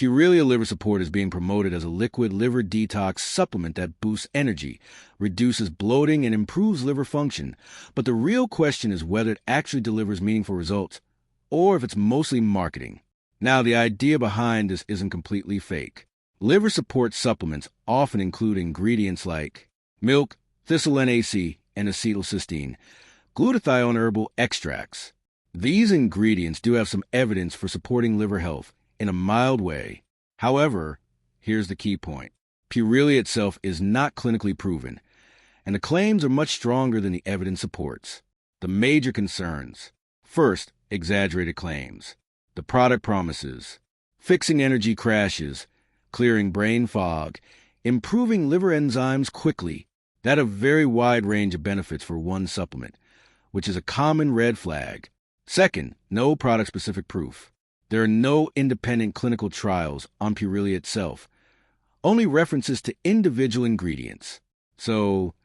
Purelia Liver Support is being promoted as a liquid liver detox supplement that boosts energy, reduces bloating, and improves liver function. But the real question is whether it actually delivers meaningful results, or if it's mostly marketing. Now, the idea behind this isn't completely fake. Liver support supplements often include ingredients like milk, thistleNAC, and acetylcysteine, glutathione herbal extracts. These ingredients do have some evidence for supporting liver health in a mild way. However, here's the key point. Purelia itself is not clinically proven, and the claims are much stronger than the evidence supports. The major concerns. First, exaggerated claims. The product promises fixing energy crashes, clearing brain fog, improving liver enzymes quickly. That a very wide range of benefits for one supplement, which is a common red flag. Second, no product-specific proof. There are no independent clinical trials on Purelia itself, only references to individual ingredients. So,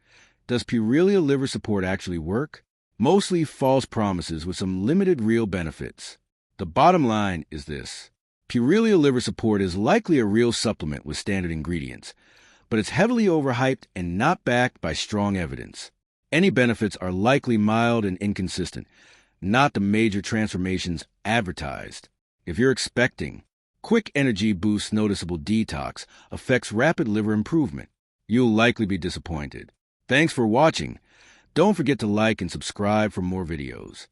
does Purelia Liver Support actually work? Mostly false promises with some limited real benefits. The bottom line is this. Purelia Liver Support is likely a real supplement with standard ingredients, but it's heavily overhyped and not backed by strong evidence. Any benefits are likely mild and inconsistent, not the major transformations advertised. If you're expecting quick energy boost, noticeable detox, affects rapid liver improvement, you'll likely be disappointed. Thanks for watching. Don't forget to like and subscribe for more videos.